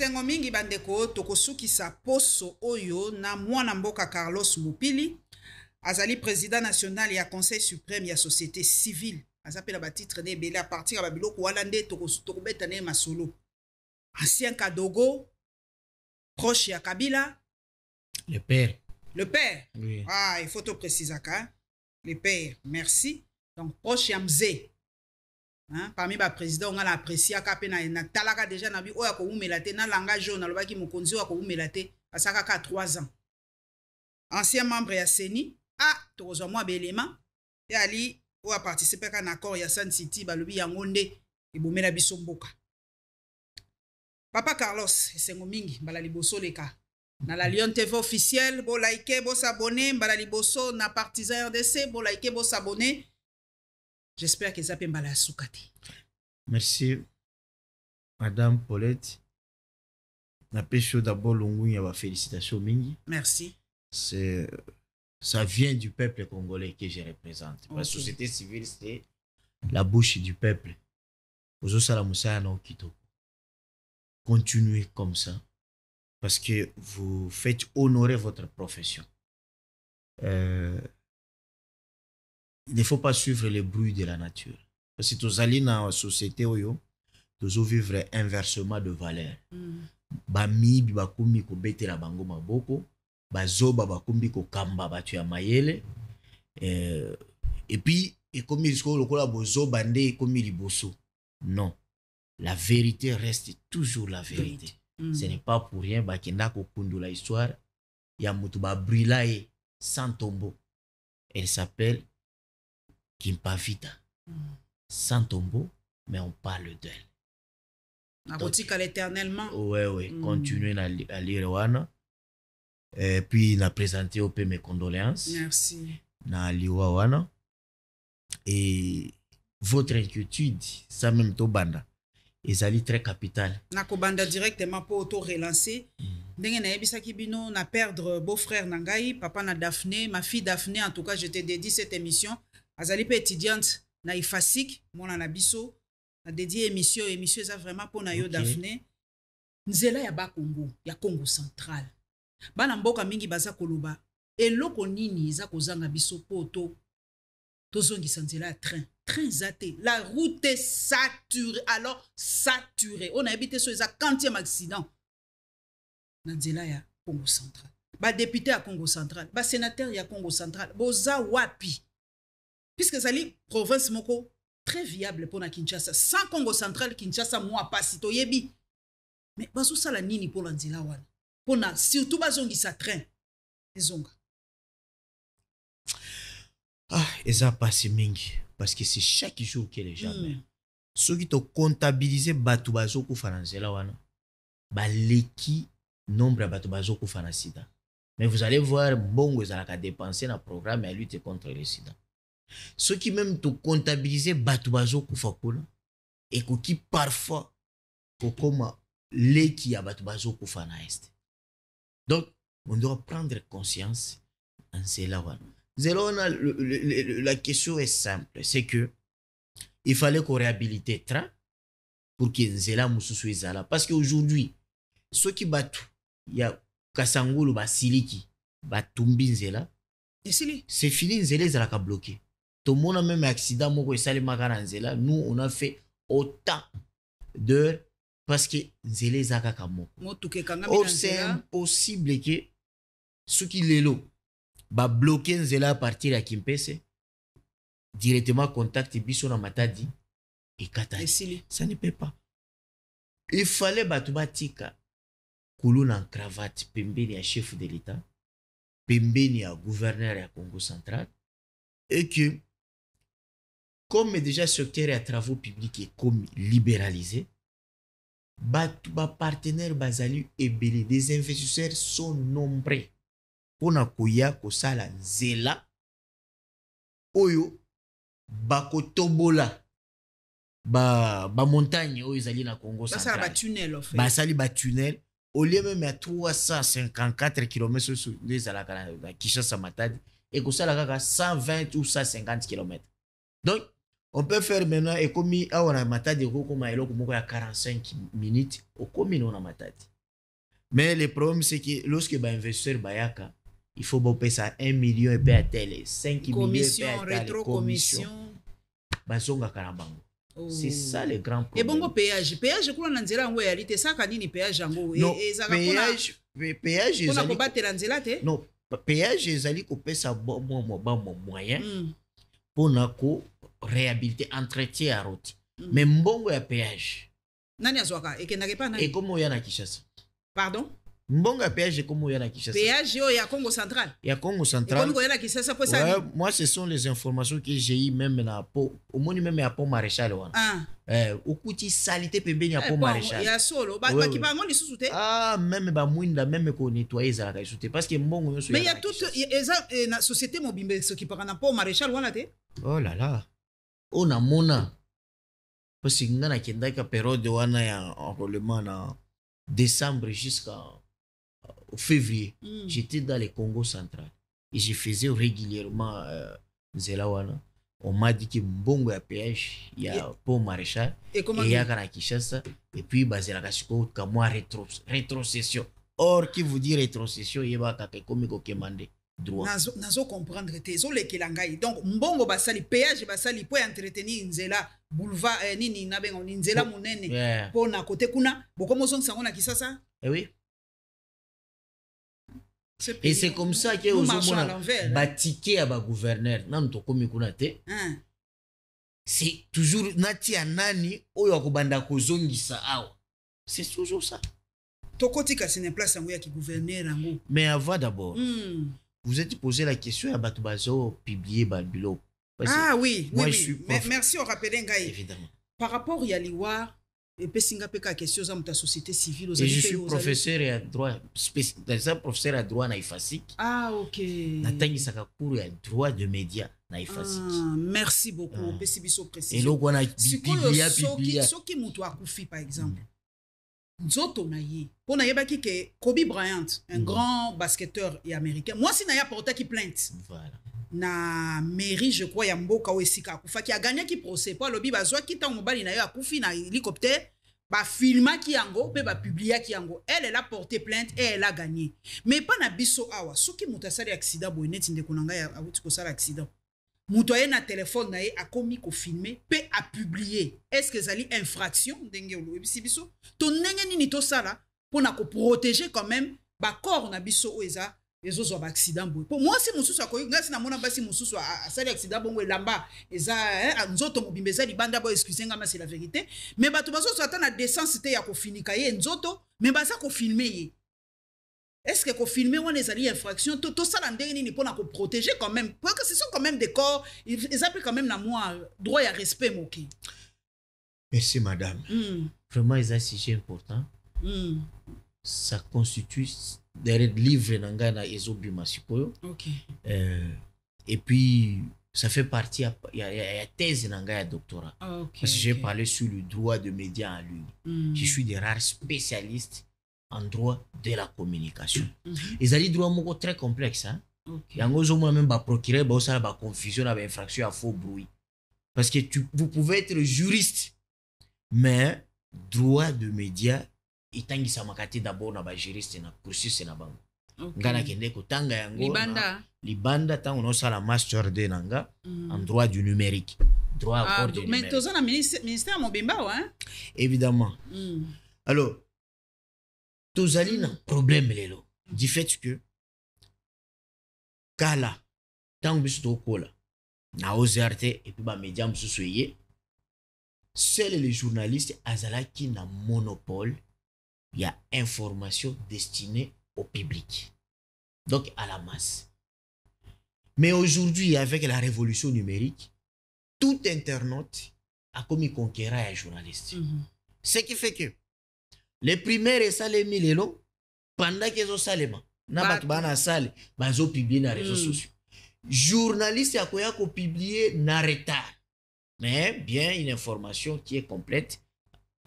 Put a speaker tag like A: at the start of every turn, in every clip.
A: esengo mingi bandeko tokosukisa poso oyo na mwana mboka Carlos Mupili azali président national ya conseil suprême ya société civile azapela ba titre ne belé à partir ya biloko wana nde tokobeta ne masolo ancien Kadogo proche ya Kabila
B: le père
A: oui. Ah il faut te préciser ka le père merci donc proche ya mzee. Hein? Parmi les présidents, on a apprécié na talaka déjà na bi oya ko umelate na langage on alobaki mokonzi wa ko umelate asaka ka 3 ans. Ancien membre ya Seni tokozwa mwa belema ya ali oya participer ka na accord ya Sun City balobi yango nde ebomela biso mboka. Papa Carlos esengo mingi mbala liboso leka na la Lion TV officiel bo like bo s'abonner mbala liboso na partisan RDC bo like bo s'abonner. J'espère que ça peut m'aller à Soukati.
B: Merci, Madame Paulette. Na pêche d'abord l'ongouille à félicitations mingi.
A: Merci.
B: Ça vient du peuple congolais que je représente. Okay. La société civile, c'est la bouche du peuple. Continuez comme ça. Parce que vous faites honorer votre profession. Il ne faut pas suivre les bruits de la nature. Parce que tous allés dans la société, tous vivre inversement de valeur. Bami bakumbi ko betela bango maboko, bazoba bakumbi ko kamba batu ya mayele. Et puis et comme il se lokola bozo bande comme liboso. Non. La vérité reste toujours la vérité. Ce n'est pas pour rien bakenda ko kundula histoire ya mutu ba brilaye sans tombeau. Elle s'appelle Kimpavita. Sans tombeau, mais on parle d'elle.
A: À l'éternellement.
B: Oui. Continuez à lire Wana. Et puis, na présenté au mes condoléances.
A: Merci.
B: Na liwa Wana. Et votre inquiétude, ça même to banda. Ils allaient très capital.
A: Na ko banda directement pour auto relancer. Ndenge na yebisaki bino na perdre beau-frère Nangai, papa na Daphné, ma fille Daphné, en tout cas, je te dédie cette émission. Azali pe étudiante na ifasik mona na biso na dédié émission eza vraiment pour na yo Daphné nzela ya ba Congo ya Congo central bana mboka mingi baza koloba eloko nini eza kozanga biso poto tozongisa nzela ya train zate la route est saturée alors saturée on a habité sur eza 40e accident na nzela ya Congo central ba député ya Congo central ba sénateur ya Congo central boza wapi. Puisque c'est une province moko très viable pour la Kinshasa. Sans Congo central, Kinshasa, moi, pas si toyebi. Mais bazo sala nini pour l'anzila wana. Pour na, surtout bazongi sa train. Ezonga.
B: Eza passe mingi. Parce que c'est chaque jour que les gens meurent. Ceux qui te comptabilisent batu bazo kufa l'anzila wana. Ba leki nombre batu bazo kufa na sida. Mais vous allez voir, bongo ezalaka dépenser dans programme à lutter contre le sida. Ceux qui même te comptabiliser batubazo kufakula et qui parfois comme les qui a batubazo kufana est. Donc on doit prendre conscience en cela. La question est simple, c'est que il fallait qu'on réhabilite train pour que Nzela mususu ezala parce qu'aujourd'hui ceux qui battent il y a Kasangulu basiliki batumbi Nzela c'est fini Nzela ezalaka bloqué. Tout le monde a même accident, nous on a fait autant d'heures parce que Nzele Zaka Kamo. C'est impossible que ceux qui l'élo va bloquer Nzela à partir de Kimpese directement contacter Biso na Matadi et Katari. Ça ne peut pas. Il fallait Batubatika Koulou en cravate, Pembeni à chef de l'État, Pembeni à gouverneur à Congo central et que comme déjà le secteur à travaux publics est comme libéralisé, partenaires basali et belé des investisseurs sont nombreux. Pour na koya ko sala zela oyo bakotobola ba montagne oyo ezali na Congo central.
A: Ba tunnel en fait.
B: Ba sali ba tunnel au lieu même à 354 km sur les alaka na Kinshasa Matadi et ko sala kaka 120 ou 150 km. Donc on peut faire maintenant et comme on a Matadi comme à 45 minutes au commune on a Matadi. Mais le problème, c'est que lorsque l'investisseur Bayaka, il faut payer ça 1 million et payer à tel, 5 millions et payer à tel,
A: rétro-commission.
B: Bazonga Karabango.
A: Oh.
B: C'est ça le grand
A: Et
B: problème.
A: bon, péage. Péage, quoi, on a dit là, en réalité, ça, quand il péage, en gros.
B: Non,
A: péage,
B: ils
A: on a combattre l'anzela, te?
B: non, péage, ils allaient couper ça moyen
A: Mm.
B: pour nous réhabiliter, entretien à route.
A: Mm.
B: Mais mbongo ya péage.
A: Nani azwaka? Et kenake pas nani?
B: Et comment il y a na Kinshasa?
A: Pardon?
B: Mbongo ya péage, comment il y a na Kinshasa?
A: Péage, il y a Congo central.
B: Il y a Congo
A: Et
B: central.
A: comme il y a qui ça, ça peut ça.
B: Ouais, moi, ce sont les informations que j'ai eues même na po. Au moins, même à Pont Maréchal.
A: Ah.
B: Au côté salité pembeni à Pont
A: Bon,
B: Maréchal.
A: il y a solo. Bah,
B: Ouais,
A: qui
B: ouais.
A: va en sous te?
B: Ah, même ba mouinda, même qu'on nettoyer ça la soute. Parce que mbongo yo so
A: Mais il y
B: ya
A: a
B: na
A: toute
B: Kinshasa.
A: la société mobile, ce qui parle pas au maréchal, voilà te.
B: Oh là là. On a mona. Parce que ngana kendaka période wana ya enrôlement na décembre jusqu'à février.
A: Mm.
B: J'étais dans le Congo central et je faisais régulièrement Nzela wana. On m'a dit que mbongo ya péage, il y a Pont Maréchal
A: Et comment
B: et il y a kana Kinshasa et puis bazela kasiko kamwa rétrocession. Or qui vous dit rétrocession, il va kaka comme ko kemande droit.
A: nazo comprendre te zo lekela ngai. Donc mbongo basali péage basali pour entretenir nzela boulevard nini na bengo nzela monene.
B: Yeah.
A: Pour na côté kuna bokomo song sango na kisasa.
B: Eh oui.
A: Ce
B: Et
A: pays,
B: c'est comme ça que
A: nous
B: aux
A: marchons à
B: hommes
A: l'envers.
B: batiqué à ba gouverneur nan to komi kuna te.
A: Hein.
B: C'est toujours nati anani oyo akobanda kozongisa awa. C'est toujours ça.
A: Tokotika c'est une place yango ya ki gouverneur yango.
B: Mais avant d'abord,
A: Mm.
B: vous êtes posé la question à Batubazo publier Balbilo.
A: Ah oui,
B: moi,
A: oui,
B: je
A: oui.
B: suis
A: Merci au rappel ngai.
B: Évidemment.
A: Par rapport à Yaliwa, et Pessinga Peka question za muta société civile aux
B: Et je
A: alliés,
B: suis
A: aux
B: professeur à droit, professeur à droit na IFASIC.
A: Ah ok.
B: Natangisaka cours à droit de médias na IFASIC.
A: Ah, merci beaucoup.
B: Ah.
A: Pesi biso
B: Et
A: précision.
B: là, on a
A: Sikoyo
B: publié.
A: soki mutu akufi par exemple. Nzoto na ye. Pour na yebaki ke Kobe Bryant, un grand basketteur et américain. Moi si na ya porta ki plainte.
B: Voilà.
A: Na mairie je crois ya mboka o esika akufa ki a gagné ki procès pour lobi bazwa ki ta mobali na yo akufi na hélicoptère ba filma ki yango pe ba publier ki yango. Elle a porté plainte et elle a gagné. Mais pas na biso awa soki mutu asali accident boy net ndeko na ngai awuti ko sala accident. Mutu aye na téléphone na ye akomi ko filmer pe a publier. Est-ce que zali infraction ndenge olo ebisi biso to ndenge nini to sala pona ko protéger quand même ba corps na biso o eza les autres accident boy. Pour moi si mususu akoyi ngasi na mona basi mususu asali accident bongo elamba eza nzoto mobimbe eza libanda boy excusez nga c'est la vérité mais bato bazo ata na décence te ya ko finika ye nzoto mais baza ko filmer ye. Est-ce que ko filmer wana ezali infraction to sala ndenge nini pona ko protéger quand même parce que ce sont quand même des corps ils appellent quand même na moi droit ya respect moki.
B: Merci madame. Vraiment c'est un sujet important. Ça constitue derrière livre nanga na ezobi masikoyo.
A: OK.
B: Et puis ça fait partie il y a thèse nanga ya doctorat.
A: Okay,
B: parce que j'ai parlé sur le droit de médias en ligne. Je suis des rares spécialistes en droit de la communication. Et ça dit droit moko très complexe hein.
A: OK.
B: Yango zo moi même ba procurer ba ça ba confusion ba infraction à faux bruit. Parce que vous pouvez être juriste mais droit de médias itangisa makati d'abord na ba juriste na cursus na bango. Ngana kende ko tanga yango libanda tango no sala master de nanga en droit du numérique. Droit à corps du numérique.
A: Mais tozana ministère Mobimba hein.
B: Évidemment. Alors tozali na problème lelo du fait que kala tango biso tokola na OZRT et puis ba média mususu ye seuls les journalistes azalaki na monopole. Il y a information destinée au public, donc à la masse. Mais aujourd'hui, avec la révolution numérique, tout internaute a commis conquérant un journaliste. Ce qui fait que les primaires salés milelo pendant qu'ils ont salema, n'a pas na sale, bazo publier na réseaux sociaux. Journaliste a quoi publier na retard, mais bien une information qui est complète,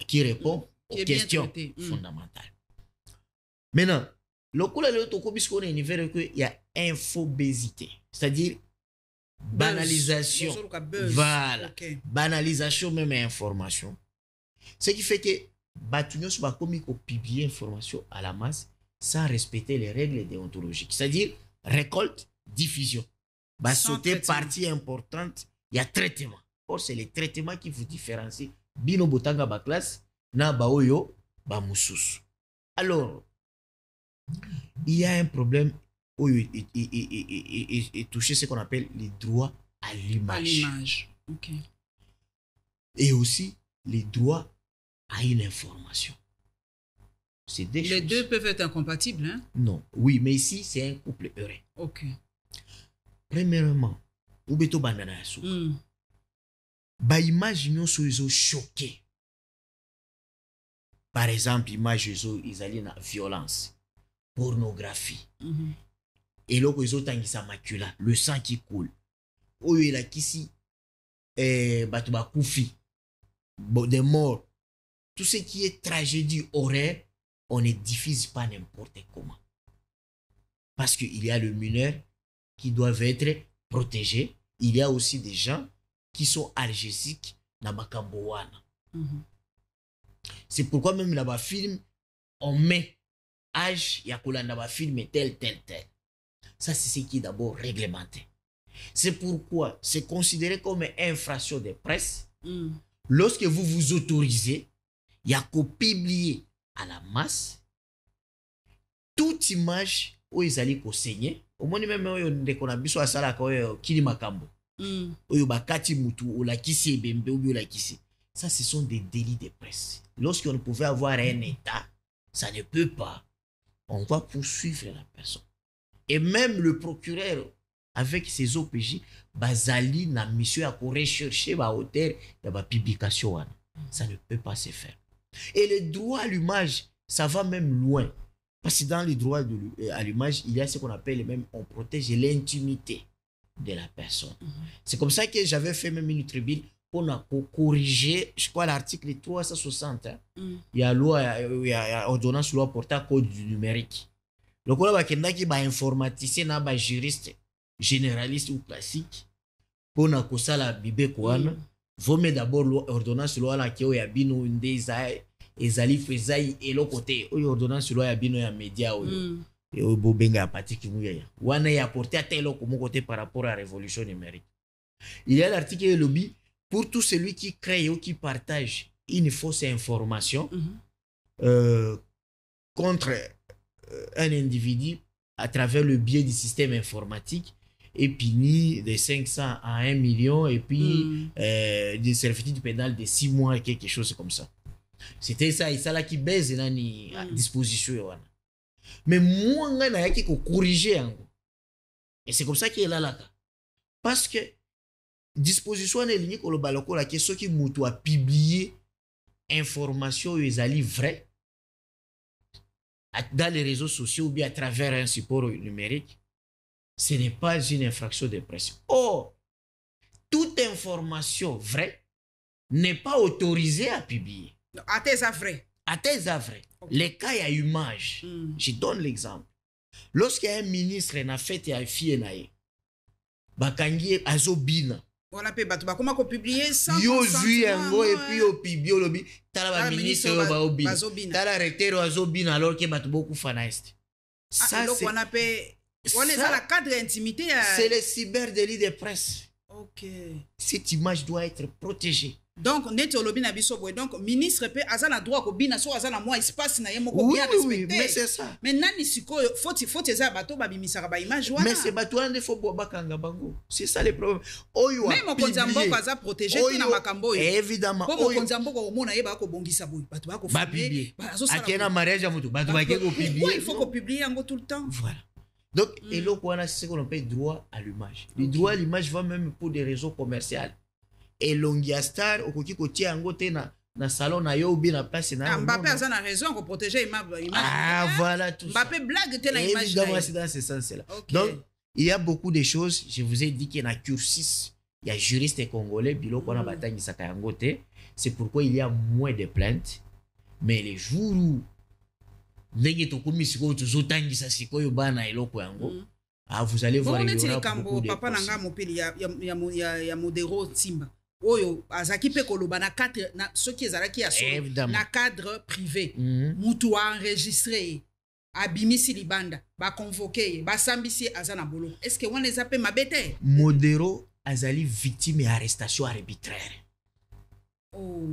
B: qui répond aux questions fondamentales. Maintenant, le coup là, il y a infobésité, c'est-à-dire banalisation. Voilà. Okay. Banalisation même information. Ce qui fait que Batunios va comme publier information à la masse sans respecter les règles déontologiques. C'est-à-dire, récolte, diffusion. Bah, sauter partie importante, il y a traitement. Or, c'est les traitements qui vous différencient. Bino botanga ba classe, na ba oyo, ba mususu. Alors, il y a un problème et toucher ce qu'on appelle les droits à l'image.
A: Ok.
B: Et aussi les droits à une information. C'est des
A: les
B: choses.
A: deux peuvent être incompatibles, hein?
B: Non. Oui, mais ici, c'est un couple heureux.
A: Ok.
B: Premièrement, Ubeto Bandana Yasu. Ba image nyonso izo choqué. Par exemple, image izo izali na violence, pornographie. Et là, ils ont tangisa macula, le sang qui coule. Oyo il a kisi batuba koufi, des morts. Tout ce qui est tragédie, horreur, on ne diffuse pas n'importe comment. Parce qu'il y a le mineur qui doivent être protégés. Il y a aussi des gens qui sont algésiques na makambowana. C'est pourquoi même là-bas film, on met âge yakolanda ba film tel. Ça, c'est ce qui est d'abord réglementé. C'est pourquoi c'est considéré comme une infraction de presse. Lorsque vous vous autorisez, il y a qu'au publier à la masse toute image où ils allaient saigner. Au moins, même on a vu sur la salle kili makambo. Oyo bakati mutu ou la kisi ebembe ou la kisi. Ça, ce sont des délits de presse. Lorsqu'on pouvait avoir un état, ça ne peut pas. On va poursuivre la personne. Et même le procureur, avec ses OPJ, bazali na mission à rechercher ba hauteur de la publication. Ça ne peut pas se faire. Et le droit à l'image, ça va même loin. Parce que dans les droits à l'image, il y a ce qu'on appelle même, on protège l'intimité de la personne. C'est comme ça que j'avais fait même une tribune pour corriger, je crois, l'article 360. Il y a loi, il y a ordonnance loi portant code du numérique. Donc, on a un informaticien, un juriste, généraliste ou classique, pour na kosala bibe koana, vome d'abord ordonnance loi la ki o ya bino ndeza ezali fezai elo côté o ordonnance loi ya bino ya média o yo bo benga patiki muya wana ya porter à tel comme côté par rapport à la révolution numérique. Il y a l'article lobby pour tout celui qui crée ou qui partage une fausse information contre un individu à travers le biais du système informatique et puni de 500 à 1 million et puis des servitudes pénales de 6 mois et quelque chose comme ça. C'était ça, et ça là qui baise à disposition. Mais moi, on a qui corriger. Et c'est comme ça qu'il est là. Parce que disposition est liée au balcon, la question qui m'a publié information ils vraies dans les réseaux sociaux ou bien à travers un support numérique. Ce n'est pas une infraction de presse. Or, toute information vraie n'est pas autorisée à publier.
A: À tes vrai.
B: À tes vrai. Okay. Les cas, il y a image. Je donne l'exemple. Lorsqu'il y a un ministre qui a fait un fille, Bakangi Azobina.
A: On a payé comment qu'on publie ça?
B: Yo vu yango et puis au publie au lobby. T'as la ministre Bazobina. T'as la recteur Azobina alors que bat beaucoup fanaiste.
A: Ça c'est. On a payé. On est dans la cadre d'intimité.
B: C'est le cyberdélit de presse.
A: Ok.
B: Cette image doit être protégée.
A: Donc, net au lobby na biso boy. Donc, ministre pe azana droit ko bina so azana moi espace na yemo ko
B: bien
A: respecté.
B: Oui, mais c'est ça.
A: Mais nani siko faut eza bato ba bimisaka ba image wana.
B: Mais c'est bato ande faut boba kanga bango. C'est ça le problème. Oyo
A: même konzambo ko aza protégé na makambo yo.
B: Évidemment.
A: Oyo konzambo ko mona yeba ko bongisa boy. Bato ba ko
B: publier. Akena mariage à mutu. Bato ba ko publier.
A: Oui, il faut ko publier yango tout le temps.
B: Voilà. Donc, et là, c'est ce qu'on appelle droit à l'image. Le droit à l'image va même pour des réseaux commerciaux. Et Longiastar, au côté côté angoté na salon na yo bien na place na.
A: Mbappé a raison pour protéger image.
B: Ah voilà tout
A: Mbappé
B: ça.
A: Blague te na image.
B: Évidemment, c'est dans ce sens-là. Donc, il y a beaucoup de choses. Je vous ai dit qu'il y a cursus. Il y a juristes congolais, bilo qu'on a bataille ça angoté. C'est pourquoi il y a moins de plaintes. Mais les jours où ndenge tokomi siko tozotangisa sikoyo bana eloko yango vous allez voir il y aura beaucoup de
A: papa nanga mopeli ya modero Timba oyo azaki pe koloba na cadre na soki ezalaki ya solo na cadre privé mutu a enregistré abimisi libanda baconvoke basambisi aza na boloko est ce que wana eza mpe mabe te
B: Modero azali victime ya arrestation arbitraire.
A: oh.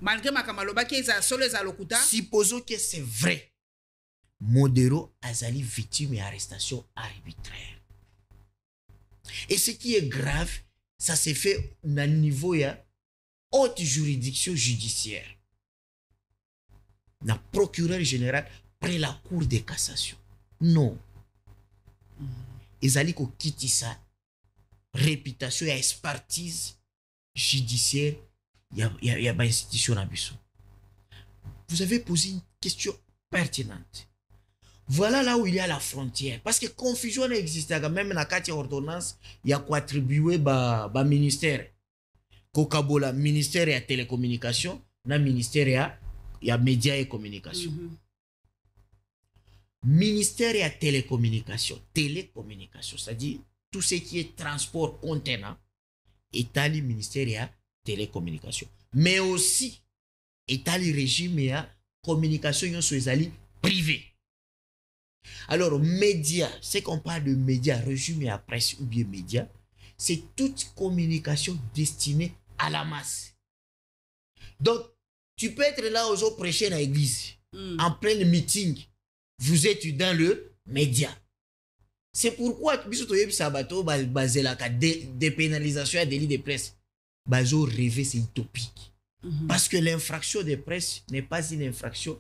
A: Malgré makambo alobaki eza solo eza lokuta
B: Supposons que c'est vrai. Modero azali victime et arrestation arbitraire. Et ce qui est grave, ça s'est fait au niveau ya haute juridiction judiciaire. Na procureur général près la cour de cassation. Non. Ezali ko kiti sa réputation ya expertise judiciaire ya ba institution na biso. Vous avez posé une question pertinente. Voilà là où il y a la frontière. Parce que confusion existe même dans la carte ordonnance, il y a quoi attribué ba ministère. Kokabola, ministère de la télécommunication, na ministère ya médias et communication. Ministère de la télécommunication, c'est-à-dire tout ce qui est transport contenant, est le ministère de la télécommunication. Mais aussi, est le régime de la communication privée. Alors, médias, c'est qu'on parle de médias, résumé à presse ou bien médias, c'est toute communication destinée à la masse. Donc, tu peux être là aux autres prêcher dans l'église, en plein meeting, vous êtes dans le média. C'est pourquoi, basé la dépénalisation et délit de presse, bazo rêver, c'est utopique. Parce que l'infraction de presse n'est pas une infraction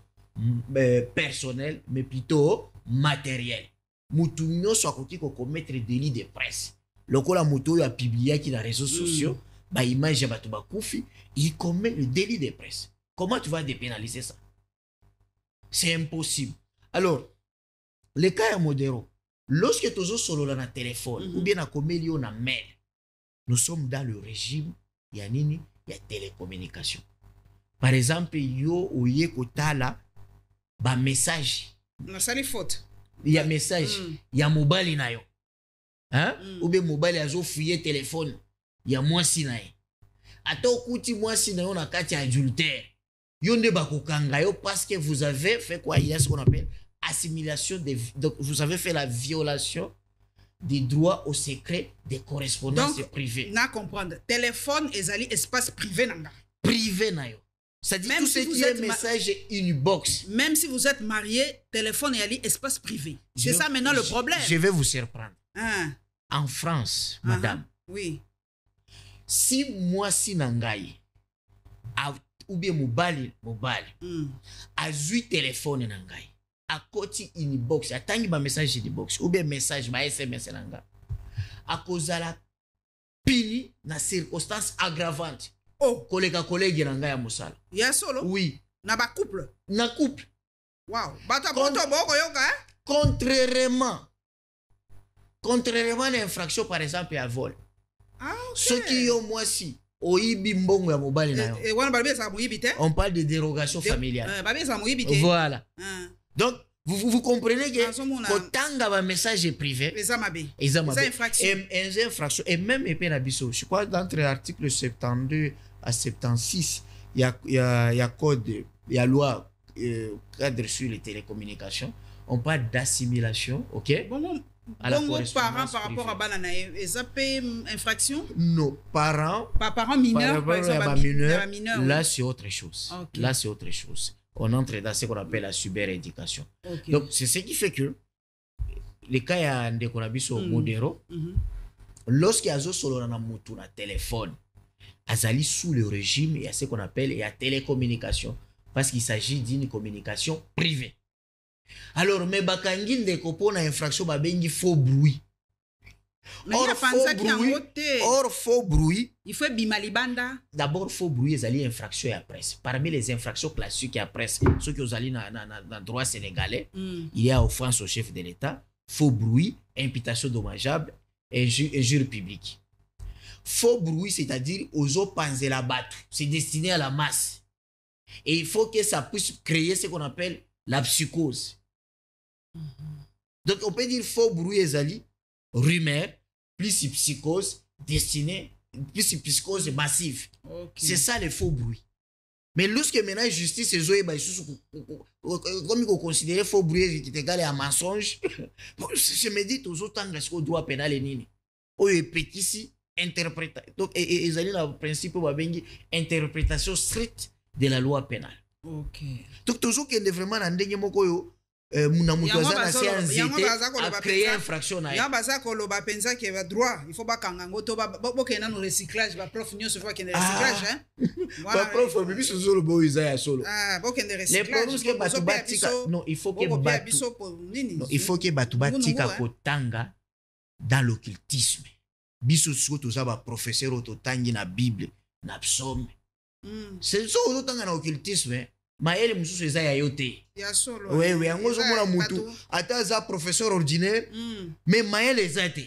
B: personnelle, mais plutôt matérielle. Mutu nyonso akoki ko commettre délit de presse. Lokola mutu a publié qui dans les réseaux sociaux, ba image ya bato bakufi, il commet le délit de presse. Comment tu vas dépénaliser ça? C'est impossible. Alors, le cas est Modero. Lorsque tu as solo na téléphone ou bien na comélio na mail, nous sommes dans le régime ya nini ya télécommunication. Par exemple, yo oye kotala ba message.
A: Na sali faute.
B: Il y a message, il y a mobile na yo. Hein? Ou bien mobile azo fouiller téléphone. Il y a moi si na ye. Ata okuti moi si na yo na kati adultère. Yo nde bakokanga yo parce que vous avez fait quoi? Il y a ce qu'on appelle assimilation des, donc vous avez fait la violation des droits au secret des correspondances privées.
A: Na comprendre. Téléphone ezali espace privé nanga.
B: Privé na yo. C'est-à-dire même tout ce qui est message inbox.
A: Même si vous êtes marié, téléphone et espace privé. C'est ça maintenant le problème.
B: Je vais vous surprendre.
A: Ah.
B: En France, madame.
A: Oui.
B: Si moi si nangai ou bien mobile a 8 téléphone nangai. A côté inbox, a tangi ba message inbox ou bien message ba SMS nanga. A cause la pini na circonstance aggravante.
A: Oh,
B: collègue nanga ya musala.
A: Ya solo?
B: Oui.
A: Na ba couple?
B: Na couple.
A: Wow. Bata boto boko yoka, hein? Contrairement à l'infraction par exemple à vol. Ah, ok.
B: Ce qui yo moi si oyibi mbongo ya mobile na yo.
A: Et wana balbe sa moyibi te?
B: On parle de dérogation familiale.
A: Balbe sa moyibi te.
B: Voilà. Donc vous comprenez que kotanga ba message privé.
A: C'est
B: infraction. Et même épée na biso. Je crois d'entre article 72 à 76, il y a code, il y a loi cadre sur les télécommunications. On parle d'assimilation, ok?
A: Bon, parents par rapport à banana, ils appellent infraction?
B: Non, parents
A: mineurs, par exemple,
B: mineurs, là c'est autre chose. Okay. Là c'est autre chose. On entre dans ce qu'on appelle la cyberéducation. Okay. Donc c'est ce qui fait que les cas ya ndeko na biso Modero, lorsqu'il y a solo na mutu na téléphone, azali sous le régime, il y a ce qu'on appelle la télécommunication parce qu'il s'agit d'une communication privée. Alors mais bakangi ndeko pona infraction babengi faux bruit. Or faux bruit,
A: il faut bimalibanda.
B: D'abord faux bruit ezali infraction à presse. Parmi les infractions classiques à presse, ceux qui ont dans droit sénégalais, il y a offense au chef de l'État, faux bruit, imputation dommageable, injure publique. Faux bruit, c'est-à-dire aux autres panzer la batte, c'est destiné à la masse. Et il faut que ça puisse créer ce qu'on appelle la psychose. Donc on peut dire faux bruit ezali, rumeur, plus psychose destinée, plus psychose massive. Okay. C'est ça le faux bruit. Mais lorsque maintenant justice est jouée, comme il considère faux bruit qui est égal à mensonge, je me dis toujours tant que le droit pénal est nini. Oh, et petit ici, interprétation. Donc, ils allaient le principe de interprétation stricte de la loi pénale.
A: Ok.
B: Donc, toujours qu'il y a vraiment un dernier mot a créé infraction.
A: Il y a baza koloba penza qui va droit. Il faut pas kangango to ba bokena no recyclage ba prof nyo se fois qu'il y a recyclage hein.
B: Voilà. Prof bibi so solo bo isa solo.
A: Ah bokena recyclage.
B: Les problèmes que batu batika non, il faut que batu non, il faut que batu batika kotanga dans l'occultisme. Biso so to za ba professeur to tangi na Bible na psaume. C'est ça to tanga na occultisme. Maele mususu eza ya yote.
A: Ya solo.
B: Oui, yango zo mona mutu ata za professeur ordinaire, mais maele eza te.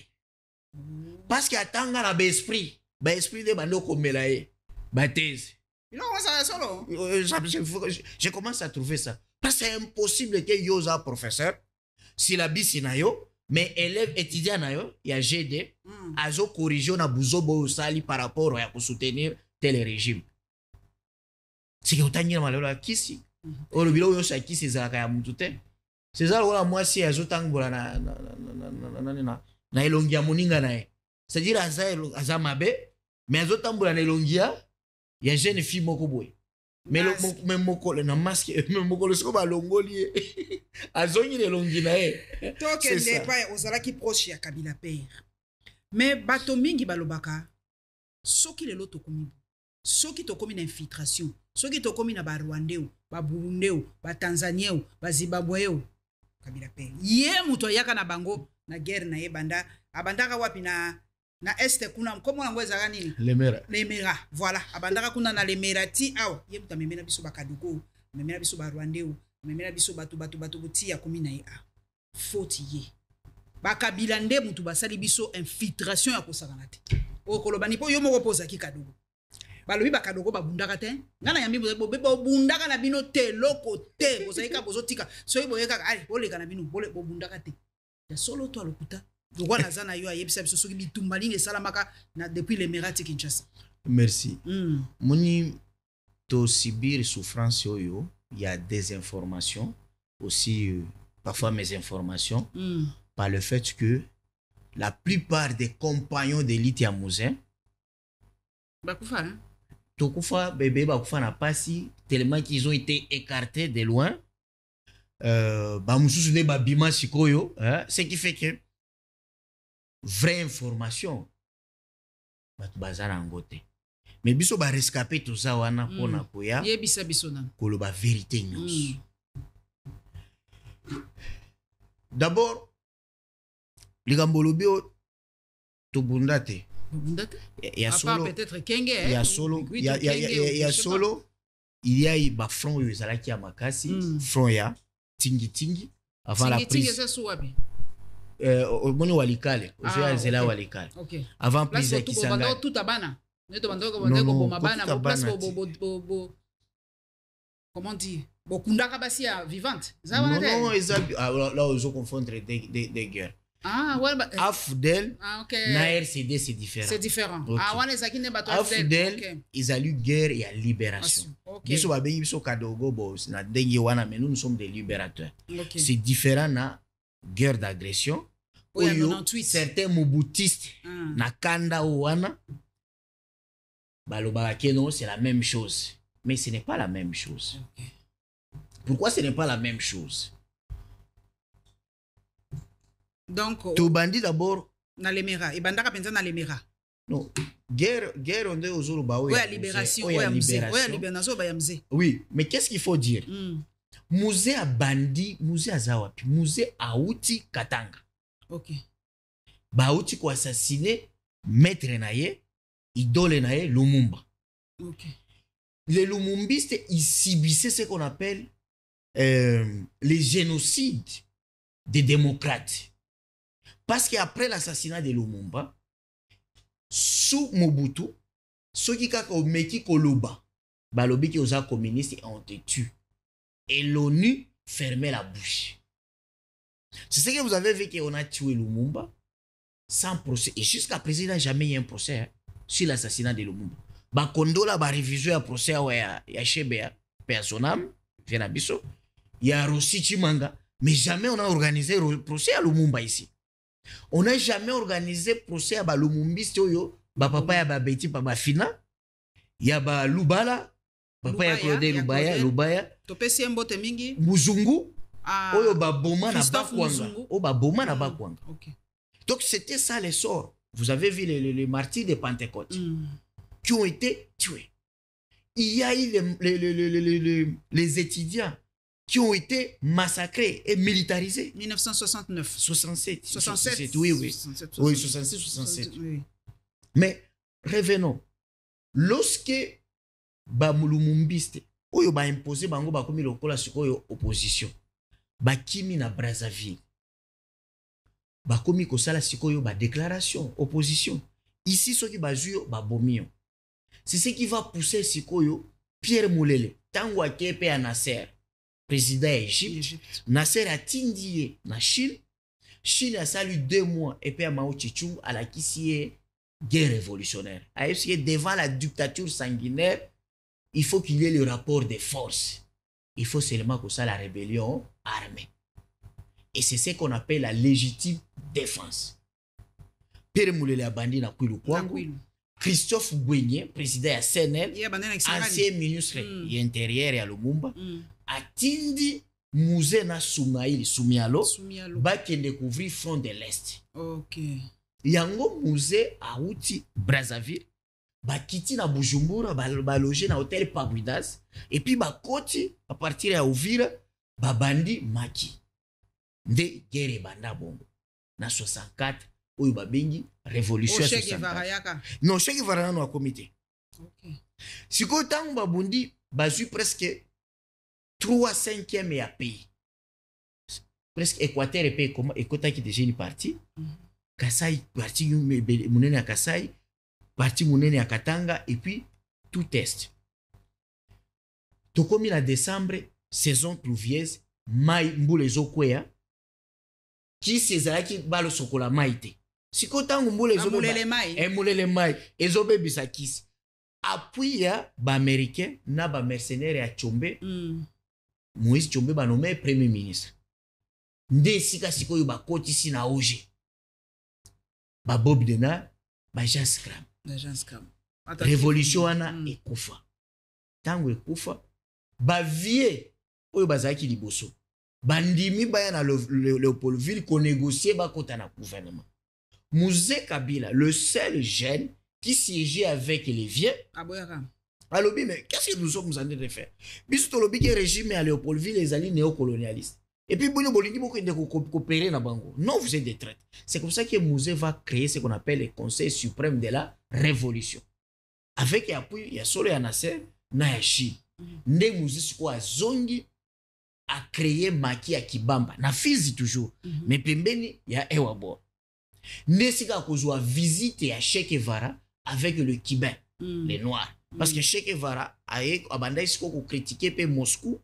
B: Parce que atanga na ba esprit de bando komela ye. Ba thèse.
A: Non, ça solo.
B: Je commence à trouver ça. Parce que c'est impossible que yo za professeur si la bisi na yo, mais élève étudiant na yo, ya GD, azo corriger na buzobo sali par rapport à soutenir tel régime. C'est que utangira malelo ya kisi olo bilo yo sa kisi ezalaka ya mutu te c'est ça lokola mwasi azotambola na elongi ya moninga na ye c'est-à-dire aza mabe mais azotambola na elongi ya jeune fille moko boye mais mokolo na masque mais mokolo siko balongoli ye azongi na elongi na ye
A: tokende pa ozalaki proche ya Kabila père mais bato mingi balobaka soki lelo tokomi soki tokomi na infiltration soki tokomi na ba Rwandais ba Burundais ba Tanzaniens ba Zimbabweens Kabila père ye muto yaka na bango na guerre na ye banda abandaka wapi na este kuna komo na ngweza nini lemera voilà abandaka kuna na lemera ti awa ye muto memena biso bakaduko memena biso ba Rwandais memena biso batu butia komi na ye a faute ye ba Kabila nde muto basali biso infiltration ya kosakana te okolobani po yo moko poza ki kaduko balobi bakadoko babundaka te ngana yambi bobundaka na bino te loko te bozalika bozotika soki boyeka ali boleka na bino bobundaka te ya solo to alokuta lokwa naza na yo ayebisa biso soki bitumba nini esalamaka na depuis les Émirats Kinshasa.
B: Merci. Moni to subir souffrance oyo, il y a des informations aussi parfois mes informations par le fait que la plupart des compagnons d'élite ya Mouzin
A: bakufa hein
B: Tokufa bébé bakufa na pasi tellement qu'ils ont été écartés de loin ba mususu ne babima sikoyo ce qui fait que vraie information batu bazana ngote mais biso ba rescapé tout ça wana pona koya
A: yebisa biso na
B: koloba vérité nyonso. D'abord likambo lobi tobunda te. Il y a solo
A: peut-être Kenge
B: il y a solo il y a solo il y a ba front yo zalaki ya makasi front ya tingi avant la prise
A: c'est souabi
B: moni walikale ozo zela walikale avant prise ya Kisangani
A: tout abana neto bandoko bandeko boma bana bo place bo comment dire bokundaka basi ya vivante
B: non là ozo confondre des guerres.
A: Ouais,
B: Afdel, na RCD c'est différent.
A: C'est différent.
B: Afdel, ils ont eu guerre et libération. Biso babengi biso kadogo boss na dengi wana mais nous sommes des libérateurs. C'est différent na guerre d'agression. Certains mobutistes na kanda wana balobaka keno c'est la même chose. Mais ce n'est pas la même chose. Pourquoi ce n'est pas la même chose?
A: Donc
B: tu bandit d'abord
A: na lemera et bandaka penza na lemera
B: non guerre on est aux Zoruba
A: oui libération oui libération ba yamze
B: oui mais qu'est-ce qu'il faut dire musée a bandi musée azawapi musée auti Katanga ba auti ko assassiner maître naye idole naye Lumumba les lumumbistes ils subissaient ce qu'on appelle les génocides des démocrates. Parce qu'après l'assassinat de Lumumba, sous Mobutu, ceux qui ont meki koloba, balobi qui aux communistes ont été tués. Et l'ONU fermait la bouche. C'est ce que vous avez vu qu'on a tué Lumumba sans procès. Et jusqu'à présent, il n'y a jamais eu un procès sur l'assassinat de Lumumba. bakondola barevision ya procès awa ya Shebea pe ya Sonam vient à biso ya Rossi Chimanga, mais jamais on a organisé procès à Lumumba ici. On n'a jamais organisé procès à Lumumbisti oyo ba papa ya babeti pa bafina ya ba Lubala papa ya Claude Lubaya
A: topesi mbote mingi
B: Muzungu oyo ba boma na
A: Christophe
B: bakwanga
A: Muzungu.
B: o ba boma na bakwanga.
A: Okay.
B: Donc c'était ça l'essor. Vous avez vu les martyrs de Pentecôte qui ont été tués. Il y a eu les étudiants qui ont été massacrés et militarisés.
A: 1969.
B: 67. Oui. 67.
A: Oui.
B: Mais revenons. Lorsque Lumumbisti oyo ba imposé bango ba komi lokola sikoyo opposition ba kimi na Brazzaville ba komi kosala sikoyo ba déclaration opposition ici ceux qui ba juyo ba bomio. C'est ce qui va pousser sikoyo Pierre Moulele tango akepe ya Nasser président Égypte. Nasser a tindie na Chine a salué 2 mois et puis à Mao Tse-tung à la qui guerre révolutionnaire. Devant la dictature sanguinaire, il faut qu'il y ait le rapport des forces. Il faut seulement que ça la rébellion armée. Et c'est ce qu'on appelle la légitime défense. Pierre Moulele a bandi na Kwilu Kwangu. Christophe Gouigné, président de CNL, ancien ministre intérieur à Lumumba, a tindi musée na Soumaïli, Soumialo, qui découvrir front de l'Est.
A: Ok.
B: Yango musée a outi Brazzaville, kiti na Bujumbura, loger na hôtel Paguidas, et puis koti à partir de Uvira, bandi Maki. Nde guerre banda bongo. Na 64, oyo babengi révolution 64. Non, Che Guevara no a comité.
A: Ok.
B: Siko tango babundi bazui presque 3/5 ya pays. Presque Équateur et pays comme Équateur qui déjà une partie. Kasai partie munene ya Kasai, partie munene ya Katanga et puis tout est. Tokomi na décembre, saison pluvieuse, mai mbule ezokwea. Qui sezalaki balo sokola maite. Siko tango mbule emulele mai ezobebisa kisi. Appui ya ba américain na ba mercenaires ya Tshombe. Moïse Tshombe ba nommé premier ministre. Nde sika sikoyo ba kotisi na oje. Ba Bob Denard, ba Jean Scram. Révolution wana ekufa. Tango ekufa, ba vie oyo bazaki liboso. Bandimi baya na Léopoldville ko négocier ba kota na gouvernement. Mouzé Kabila, le seul jeune qui siégeait avec les vieux. Alobi, mais qu'est-ce que nous sommes en train de faire? Bisous tolobi que régime à Léopoldville les alliés néocolonialistes. Et puis Bono Bolindi beaucoup de coopérer na bango. Non, vous êtes des traites. C'est comme ça que Mouzé va créer ce qu'on appelle le Conseil suprême de la Révolution. Avec l'appui, il y a Solo Nasser, na ya Chine. Nde Mouzé siko azongi a créé Maki ya Kibamba. Na fizi toujours. Mais pembeni ya Ewabo. Nesika kozwa visite ya Che Guevara avec le Kibin, les Noirs. Parce que Che Guevara a abandonné ce qu'on critiquait pe Moscou.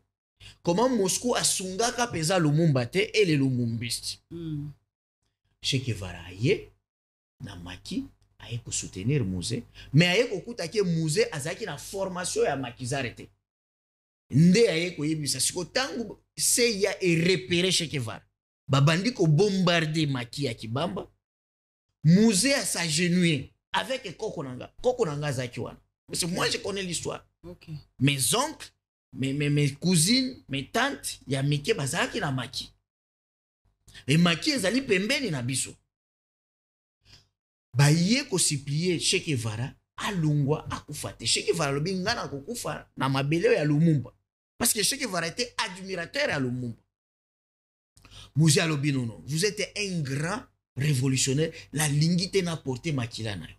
B: Comment Moscou a sungaka pesa Lumumba te et les Lumumbistes. Che Guevara aye na Maki aye ko soutenir Mouzé, mais aye ko kutaki Mouzé azaki na formation ya Makizaré te. Nde aye ko yebisa siko tangu se ya e repérer Che Guevara. Babandi ko bombarder Maki ya Kibamba. Mouzé a s'agenouiller avec Kokonanga. Kokonanga Zakiwana. Parce que moi, je connais l'histoire.
A: Okay.
B: Mes oncles, mes cousines, mes tantes, il y a Miki Bazaki na Maki. Et Maki ezali pembeni na biso. Ba ye ko supplier Che Guevara alungwa akufate. Che Guevara lobi ngana kokufa na mabele ya Lumumba. Parce que Che Guevara était admirateur à Lumumba. Mouzé alobi non. Vous êtes un grand révolutionnaire, la lingite n'a porté makila na yo.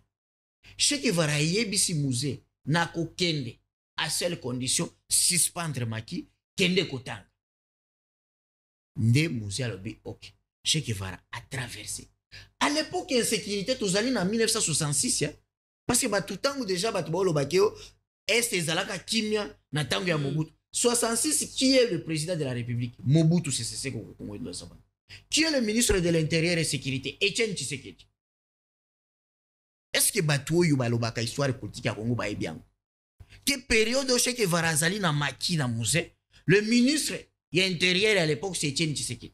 B: Che Guevara yebisi Mouzé na ko kende à seule condition suspendre Maki kende kotanga. Nde Mouzé alobi ok. Che Guevara a traversé. À l'époque insécurité tozali na 1966 ya parce que ba tout tango déjà ba tobolo bakeo est ezalaka kimia na tango ya Mobutu. 66 qui est le président de la République? Mobutu Sese Seko Kongo de Zamba. Qui est le ministre de l'Intérieur et Sécurité? Etienne Tshisekedi. est-ce que bato oyo balobaka histoire politique ya Congo bayebi yango que période oyo Che Guevara azali na maki na musée le ministre ya intérieur à l'époque c'est Etienne Tshisekedi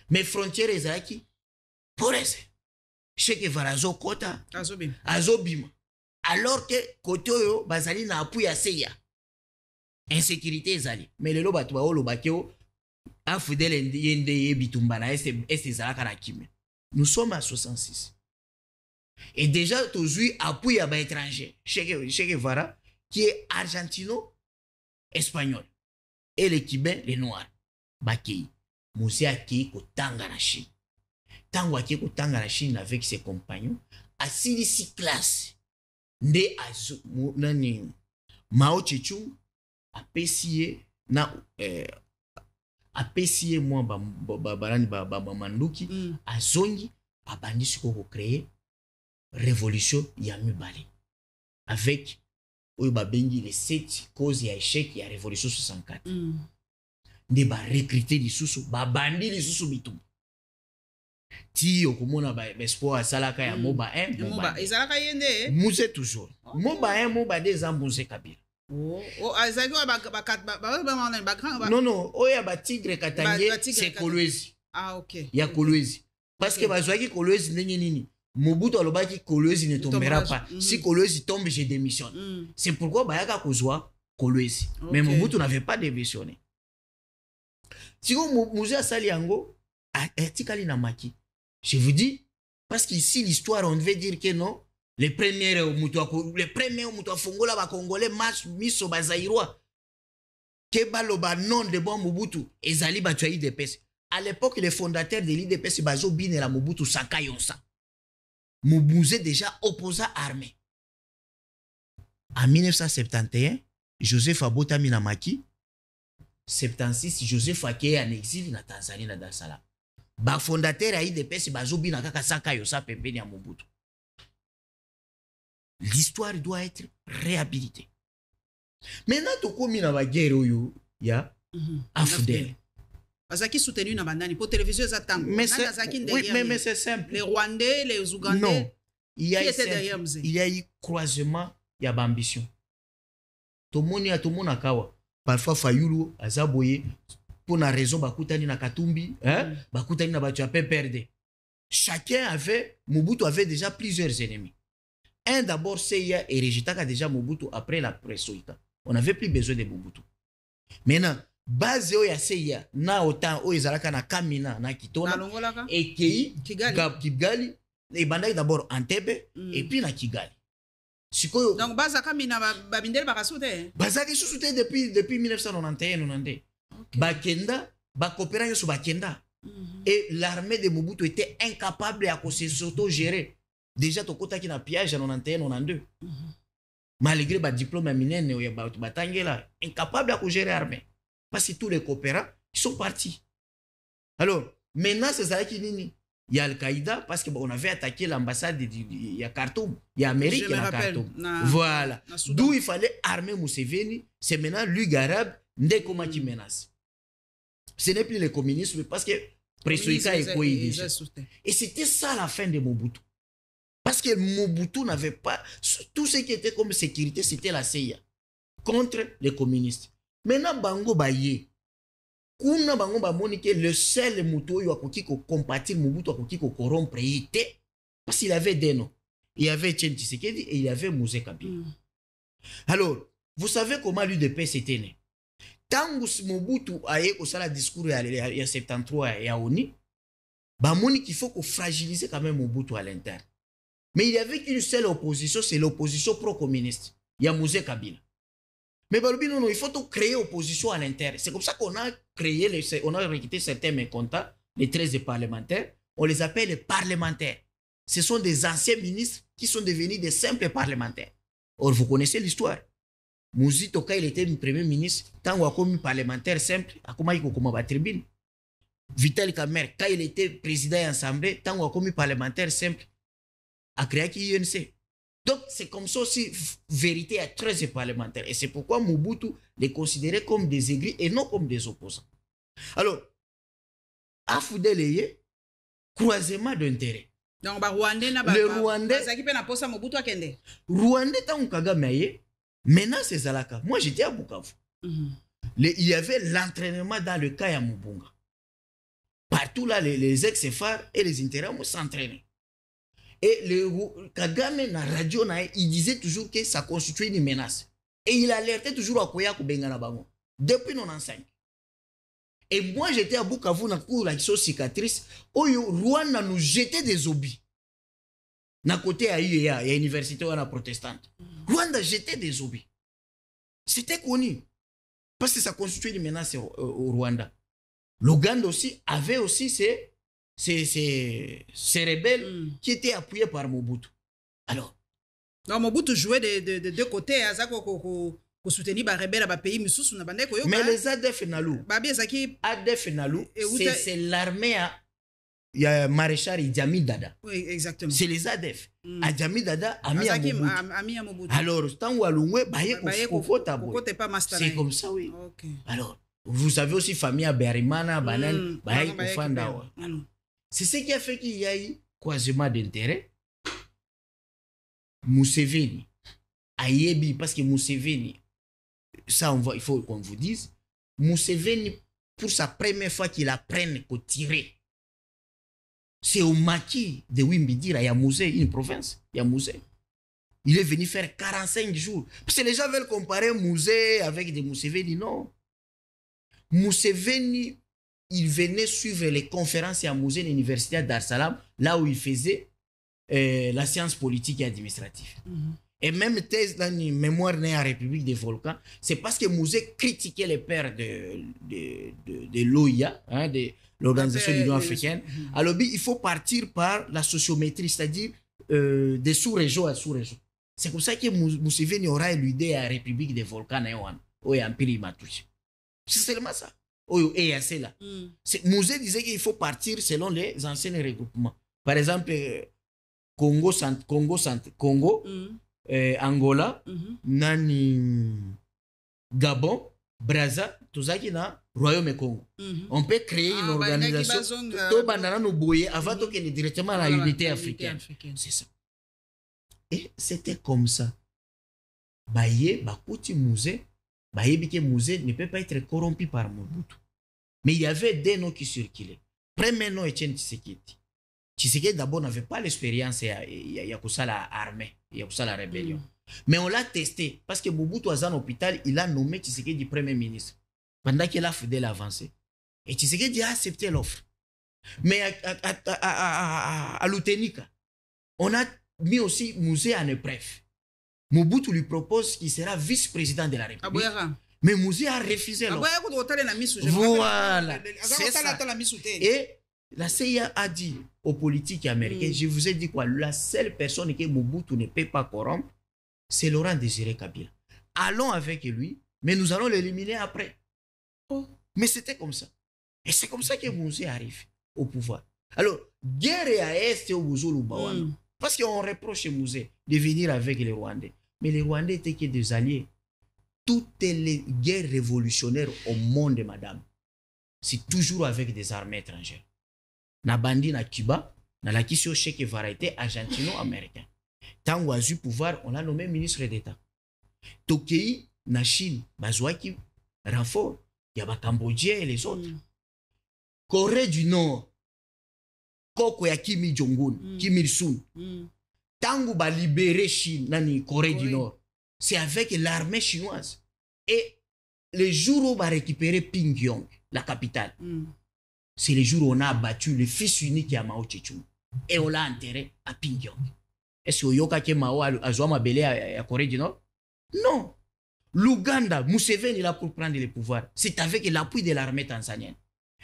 B: mais frontière ezalaki porese Che Guevara azokota azobima alors que côté oyo bazali na appui ya seya insécurité ezali mais lelo bato baolobaki o afudel yende yebitumba na este ezalaka na kimia. Nous sommes à 66 et déjà tozui appui à étranger Che Guevara qui est argentino-espagnol et les Cubains, les Noirs. Bakei. Moussé akei kotanga na Chine. Tango akei kotanga na Chine avec ses compagnons. Asili si classe. Nde azo nani Mao Tse-tung apesiye na apesiye moi barani bamanduki azongi abandi siko créer révolution ya mibale avec oyo babengi les 7 causes ya échec ya révolution 64 nde barecruter lisusu babandi lisusu bitumba ti okomona baespoir asalaka ya moba 1 moba
A: ezalaka yende
B: muse toujours moba 1 moba 2 za Mbuze Kabila non non oyo ba tigre katange c'est Kolwezi
A: ok
B: ya Kolwezi parce que bazwaki Kolwezi ndenge nini Mobutu alobaki Kolwezi ne tombera pas. Si Kolwezi tombe, je démissionne. C'est pourquoi Bayaka kozwa Kolwezi. Mais Mobutu n'avait pas démissionné. Si vous musée asali yango etikali na maki. Je vous dis parce qu'ici l'histoire on devait dire que non les premiers mutu fongola ba congolais match miso bazairwa ke baloba non de bon Mobutu ezali batu IDPS. À l'époque les fondateurs de l'IDPS bazo binela Mobutu Sakayonsa. Mobuze déjà opposant armé. En 1971, Joseph Abotami na maki. 76, Joseph Akeye en exil na Tanzanie na Dar es Salaam. Ba fondateur a IDPS bazobi na kaka Sakayosa pembeni ya Mobutu. L'histoire doit être réhabilitée. Maintenant tokomi na ba guerre oyo ya Afudel.
A: Azaki soutenu na bandani pour télévision za tango.
B: Mais c'est simple.
A: Les Rwandais, les Ougandais.
B: Non. Il y a eu croisement, il y a ambition. Tomoni a tomona kawa. Parfois Fayulu azaboye pour une raison bakutani na Katumbi, bakutani na batu ya PPRD. Chacun avait Mobutu avait déjà plusieurs ennemis. Un d'abord Seya et Rejitaka déjà Mobutu après la Presoïka. On n'avait plus besoin de Mobutu. Maintenant base ya Seya na autant o ezalaka na Kamina na Kitona et Kigali et bandaki d'abord Entebbe et puis na Kigali. Sikoyo
A: donc base Kamina babindel bakasute
B: bazaki susute depuis 1991 bakenda bakopera yoso bakenda et l'armée de Mobutu était incapable à s'auto-gérer. Déjà tokotaki na piège en 91 malgré ba diplôme minene ya batangela incapable à gérer l'armée. Parce que tous les coopérants qui sont partis. Alors, maintenant, c'est ça qui nini. Il y a Al-Qaïda parce qu'on avait attaqué l'ambassade de Khartoum. Il y a Amérique à Khartoum. Voilà. D'où il fallait armer Museveni. C'est maintenant Ligue arabe Ndekoma qui menace. Ce n'est plus le communisme parce que Presoïka est quoi. Et c'était ça la fin de Mobutu. Parce que Mobutu n'avait pas... Tout ce qui était comme sécurité, c'était la CIA. Contre les communistes. Maintenant, bango baye. Kuna bango ba monique le seul muto yo akoki ko compatir Mobutu akoki ko corrompre était parce qu'il avait des noms. Il y avait Etienne Tshisekedi et il y avait Mbuze Kabila. Alors, vous savez comment l'UDP s'était né. Tangu Mobutu aye ko sala discours ya 73 ya ONU, ba moni qu'il faut qu'on fragiliser quand même Mobutu à l'interne. Mais il y avait qu'une seule opposition, c'est l'opposition pro-communiste. Il y a Mbuze Kabila. Mais non, non, il faut tout créer opposition à l'intérieur. C'est comme ça qu'on a créé, on a recruté certains mécontents, les 13 parlementaires. On les appelle les parlementaires. Ce sont des anciens ministres qui sont devenus des simples parlementaires. Or, vous connaissez l'histoire. Mouzi Toka, il était premier ministre. Tant qu'il a commis parlementaire simple, il a commis la tribune. Vital Kamerhe, quand il était président de l'Assemblée, tant qu'il a commis parlementaire simple, il a créé l'UNC. Donc, c'est comme ça aussi, vérité à 13 parlementaires. Et c'est pourquoi Mobutu les considérait comme des aigris et non comme des opposants. Alors, Afudel croisement d'intérêt.
A: Donc, Rwandais,
B: le Rwandais, Rwandais, tant Kagame aye, maintenant c'est Zalaka. Moi, j'étais à Bukavu. Il y avait l'entraînement dans le cas à Mubunga. Partout là, les ex-FAR et les intérêts s'entraînaient. Et le Kagame, na radio, il disait toujours que ça constituait une menace. Et il alertait toujours à Koya Kubengana Bango. Depuis 95. Et moi, j'étais à Bukavu, na cour la cicatrice, où Rwanda nous jetait des obis. Na côté à IEA, il y a une université protestante. Rwanda jetait des obis. C'était connu. Parce que ça constituait une menace au Rwanda. L'Ouganda aussi avait aussi ces rebelles qui étaient appuyés par Mobutu. Alors.
A: Donc Mobutu jouait de deux côtés. Pour soutenir les rebelles dans pays
B: mais les ADF Nalou, ADF Nalou, c'est l'armée à maréchal Idi Amin Dada.
A: Oui, exactement.
B: C'est les ADF. Idi Amin Dada a mis à Mobutu. Alors, tant Walungwe, c'est comme ça, oui.
A: Okay.
B: Alors, vous avez aussi famille à Berimana, Banan, Fandawa. C'est ce qui a fait qu'il y a eu croisement d'intérêt. Museveni, Ayebi, parce que Museveni, ça, il faut qu'on vous dise, Museveni, pour sa première fois qu'il apprenne qu'au tirer, c'est au maquis de Wimbidira, il y a Musée, une province, il y a Musée. Il est venu faire 45 jours. Parce que les gens veulent comparer Musée avec des Museveni, non. Museveni, il venait suivre les conférences à Musée, l'université d'Ar Salam, là où il faisait la science politique et administrative. Et même thèse dans une mémoire née à République des Volcans, c'est parce que Musée critiquait les pères de l'OIA, hein, de l'Organisation de l'Union africaine. Alors, il faut partir par la sociométrie, c'est-à-dire des sous-régions à sous-régions. C'est comme ça que Museveni aura éludé à la République des Volcans, c'est seulement ça. Et c'est là. Musée disait qu'il faut partir selon les anciens regroupements. Par exemple, Congo, Angola, Nani, Gabon, Brazza, tout ça qui est dans le Royaume et Congo. On peut créer une organisation avant de aller directement à la unité africaine. C'est ça. Et c'était comme ça. Baye, Bakuti Musée, Baye Bike Musée ne peut pas être corrompu par Mobutu. Mais il y avait des noms qui circulaient. Premier nom, Etienne Tshisekedi. Tshisekedi d'abord n'avait pas l'expérience, il y a que ça la armée, il y a que ça la rébellion. Mais on l'a testé parce que Mobutu à l'hôpital, il a nommé Tshisekedi premier ministre pendant qu'il a fait de l'avancée. Et Tshisekedi a accepté l'offre. Mais à Lutenika, on a mis aussi Musée en épreuve. Mobutu lui propose qu'il sera vice-président de la République. Mais Musée a refusé l'offre. Voilà. C'est ça. Et la CIA a dit aux politiques américains, je vous ai dit quoi, la seule personne que Mobutu ne peut pas corrompre, c'est Laurent Désiré Kabila. Allons avec lui, mais nous allons l'éliminer après. Mais c'était comme ça. Et c'est comme ça que Musée arrive au pouvoir. Alors, guerre à Est et au Bouzoulou Bawana. Parce qu'on reproche Musée de venir avec les Rwandais. Mais les Rwandais étaient que des alliés. Toutes les guerres révolutionnaires au monde, madame, c'est toujours avec des armées étrangères. Na bandi na Cuba, na la kisio Che Guevara était argentino-américain. Tant qu'on a eu pouvoir, on l'a nommé ministre d'État. Tokei, na Chine, bazouaki renfort, il y a les Cambodgiens et les autres. Corée du Nord, Koko ya Kim Jong-un, Kim Il-sung. Tant qu'on a libéré Chine, nani Corée du Nord, c'est avec l'armée chinoise. Et le jour où on va récupérer Pyongyang, la capitale, c'est le jour où on a abattu le fils unique de Mao Tse-tung. Et on l'a enterré à Pyongyang. Est-ce que Mao a joué à Belé à Corée du Nord? Non. L'Ouganda, Museveni est là pour prendre le pouvoir. C'est avec l'appui de l'armée tanzanienne.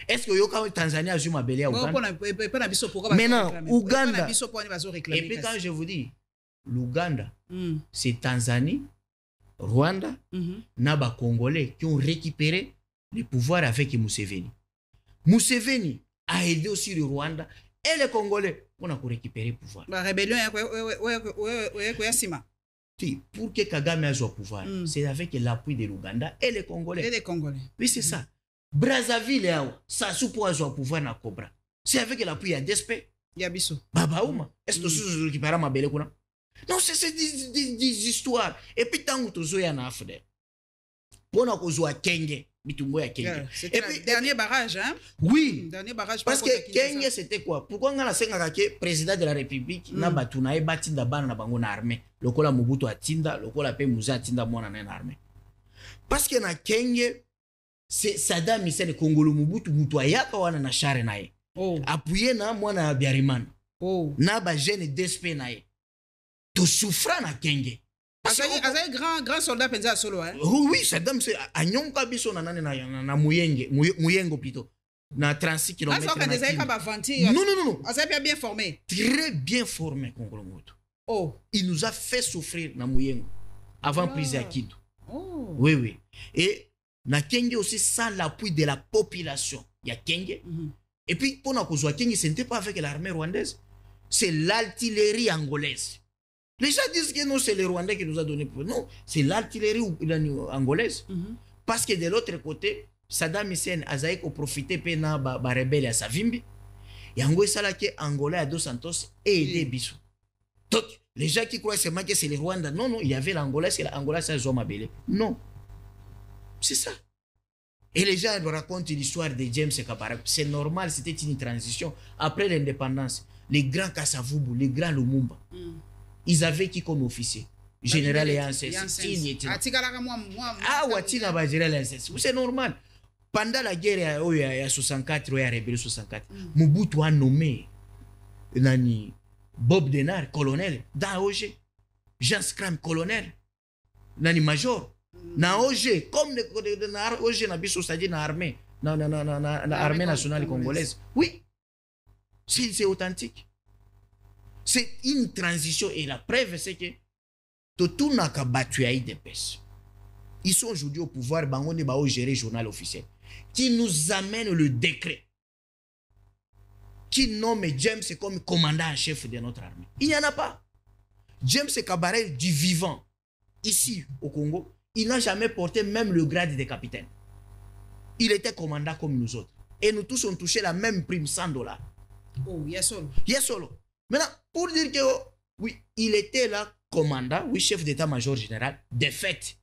B: Est-ce que Yoka Tanzanie a joué à Belé à Ouganda? Maintenant, Ouganda. Et puis quand je vous dis, l'Ouganda, c'est Tanzanie, Rwanda, Naba Congolais qui ont récupéré le pouvoir avec Museveni. Museveni a aidé aussi le Rwanda et les Congolais pour récupérer le pouvoir.
A: La rébellion
B: pour que Kagame ait le pouvoir, c'est avec l'appui de l'Ouganda et les Congolais. Oui, c'est ça. Brazzaville, ça a le pouvoir dans Cobra. C'est avec l'appui d'Adespe.
A: Yabiso.
B: Baba Ouma. Est-ce que tu as récupéré ma belle kuna? Non, c'est des histoires. Et puis, tant que tu as un affaire. Pour nous, on a Kenge.
A: C'était le dernier barrage, hein?
B: Oui.
A: Dernier barrage.
B: Parce que Kenge, c'était quoi? Pourquoi on a le président de la République n'a pas tout naï batinda ban na bango na armée. Le kola Mobutu atinda, le kola pe Moussa atinda mwana na armée. Parce que na Kenge, c'est Saddam Hussein le Congolo Mobutu Mobutu ayaka wana na chare nae.
A: Oh.
B: Appuyé na mwana Biarimana.
A: Oh.
B: Na ba jeune DSP nae. To souffra na Kenge.
A: Azay grand soldat penza solo, hein?
B: Oui, Saddam c'est anyonka biso na Muyengo plutôt. Na 36 km. Non.
A: Azay bien formé.
B: Très bien formé, Congolo Mobutu.
A: Oh.
B: Il nous a fait souffrir na Muyengo avant prise à Kindu.
A: Oh.
B: Oui. Et na Kenge aussi sans l'appui de la population. Il y a Kenge. Et puis pour na kozwa Kenge, ce n'était pas avec l'armée rwandaise, c'est l'artillerie angolaise. Les gens disent que non, c'est les Rwandais qui nous a donné. Non, c'est l'artillerie angolaise. Parce que de l'autre côté, Saddam Hussein a profité de la rebelle à Savimbi. Et Angola, c'est Angola à Dos Santos et aidé Bissou. Donc, les gens qui croient seulement que c'est les Rwandais, non, il y avait l'Angola, c'est l'Angola, c'est Zomabele. Non. C'est ça. Et les gens racontent l'histoire de James Kabarebe. C'est normal, c'était une transition. Après l'indépendance, les grands Kassavubu, les grands Lumumba, ils avaient qui comme officier? Général et ancêtre. Ah, Watina va général et ancêtre. C'est normal. Pendant la guerre de 64, la rébellion 64, Mobutu a nommé Bob Denard, colonel, dans OG. Jean Scram, colonel, major. Dans OG, comme OG n'a pas c'est-à-dire dans l'armée, dans l'armée nationale congolaise. Oui, c'est authentique. C'est une transition et la preuve c'est que tout n'a qu'à battre des pêches. Ils sont aujourd'hui au pouvoir, on est gérer le journal officiel qui nous amène le décret qui nomme James comme commandant en chef de notre armée. Il n'y en a pas. James Kabarebe du vivant ici au Congo, il n'a jamais porté même le grade de capitaine. Il était commandant comme nous autres et nous tous on touché la même prime $100.
A: Oh, yes solo.
B: Yes solo. Maintenant, pour dire que oui, il était là, commandant, oui, chef d'état-major général, de fait.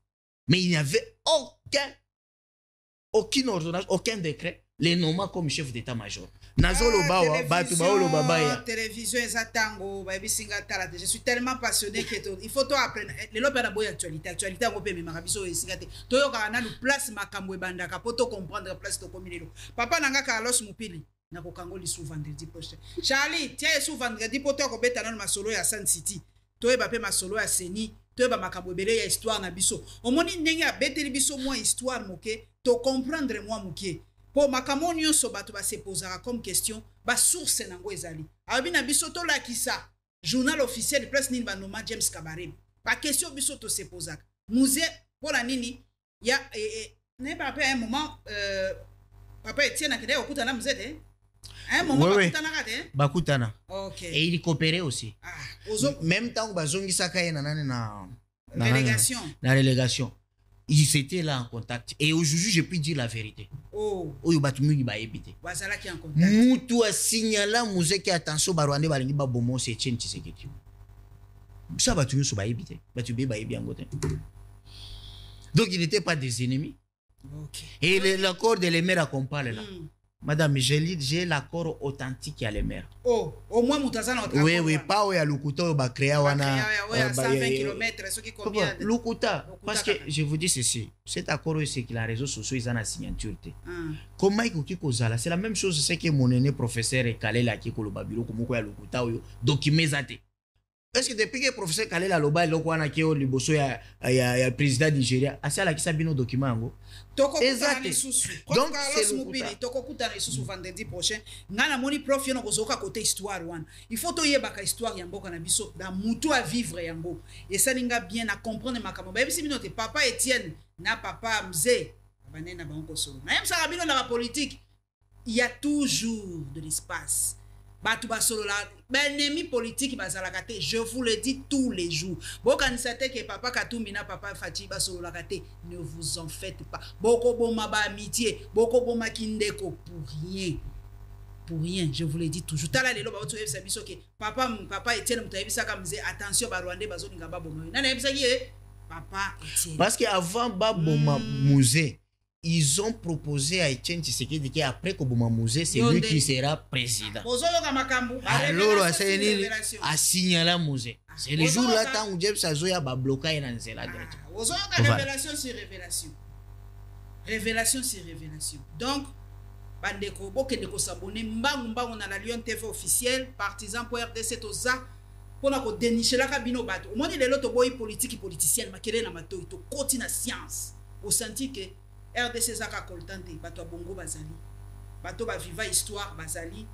B: Mais il n'y avait aucune ordonnance, aucun décret, les nommant comme chef d'état-major.
A: Télévision, je suis tellement passionné que il faut apprendre. Les lobes d'abord actualité, on peut même rabiso et singate. Toyo kana le place makambo bandaka poto comprendre place to komilelo. Papa nanga Carlos Mupili. Na kokango lisu vendredi prochain. Charlie, tiens sous vendredi poto ko beta na masolo ya Sun City. Toyeba pe masolo ya Seni, toyeba makambo belé ya histoire na biso. Omoni ndenge ya beteli biso moi histoire moke, to comprendre moi moke. Po makambo nyonso bato ba se posera comme question, ba source nango ezali. Abi na biso to la kisa. Journal officiel presse nini ba noma James Kabarebe. Ba question biso to se posaka. Musée pour la nini ya ne pas un moment papa Etienne akende okuta na musée un moment
B: bakutana.
A: OK.
B: Et il coopérait aussi. Même temps bazongi saka na
A: délégation.
B: La délégation. Ils étaient là en contact. Et aujourd'hui, je peux dire la vérité.
A: Oh.
B: Oyo batumi ba ebité.
A: Bazala qui en contact.
B: Mutu a signalé musée qui attention barwande balingi ba bomo c'est Etienne Tshisekedi. Ça batumi so ba ebité. Batumi ba ebi angote. Donc ils n'étaient pas des ennemis.
A: OK.
B: Et l'accord de les mères qu'on parle là. Madame, j'ai l'accord authentique à les mères.
A: Oh, au moins Moutazana au
B: Oui, pas où il y a Lukuta, il créé à
A: 120 km, ce qui combien
B: Lukuta, parce que je vous dis ceci, cet accord, c'est que la réseaux sociaux, ils ont la signature. Comment il faut c'est la même chose, c'est que mon aîné professeur Kalela qui est au Babylon, comme quoi Lukuta, documenté. Est-ce que depuis que le professeur Kalela Loba est là, qui est au Liboso, il y a le président Nigeria, à ça, là, qui s'habille nos documents.
A: Exact. Donc, Carlos Mupili, toko kuta na sous vendredi prochain. Ngana moni prof yo nokozoka côté histoire wana. Il faut toyeba histoire ya mboka na biso da mutu à vivre yango. Et ça ninga bien à comprendre makambo. Ba bisi bino te papa Etienne na papa Mzee. Banena ba onko solo. Même ça rabino la politique. Il y a toujours de l'espace. Batu basolo la ennemi politique bazalaka te, je vous le dis tous les jours. Bokanisate que papa Katumbi na papa Fati basolo la kate, ne vous en faites pas. Boko boma ba amitié, boko boma kindeko pour rien. pour rien, je vous l'ai dit toujours. Tala lelo ba otoye bisa biso ke papa Etienne muta bisa ka mze attention ba Rwanda bazo ninga ba bomo. Nana bisa ki papa Etienne.
B: Parce que avant ba boma musée, ils ont proposé à Etienne Tshisekedi que après que boma musée, c'est lui qui sera président. Alors a signalé musée. C'est le jour là tant où Jeb Sazoya ba bloquer na nzela direct.
A: Révélation sur révélation. Révélation sur révélation. Donc bandeko bokende ko s'abonner mbangu na la Lion TV officielle partisan pour RDC toza pona ko dénicher la kabino bato. Omoni lelo to boy politique politicienne makele na mato to koti na science. Au senti que RDC zaka koltante bato bongo bazali. Bato ba viva histoire bazali.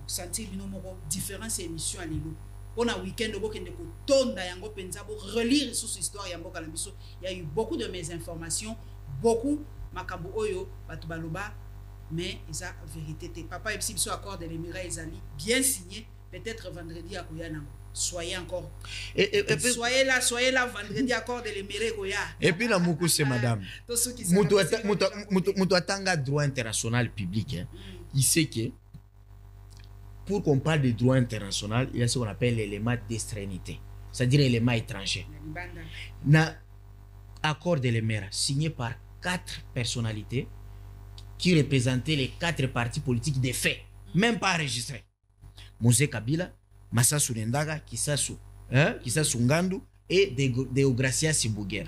A: Senti bino moko différence émission à lelo. Pona week-end bokende ko tonda yango penza bo relire sur histoire ya mboka na biso. Il y a eu beaucoup de mes informations, beaucoup makambo oyo bato baloba. Mais ils ont vérité. Papa et Psy accord de l'Émirat Ezali bien signé. Peut-être vendredi à Koyana. Soyez encore. Soyez là vendredi accord de l'Émirat Koya.
B: Et puis la moukou c'est madame. Moutou atanga droit international public. Hein. Il sait que pour qu'on parle de droit international, il y a ce qu'on appelle l'élément d'extrémité. C'est-à-dire l'élément étranger. Na accord de l'Émirat signé par 4 personnalités qui représentaient les 4 partis politiques des faits, même pas enregistrés. Mose Kabila, Massasu Nendaga, Kisasu Ngandu et Deogracia Simbugera.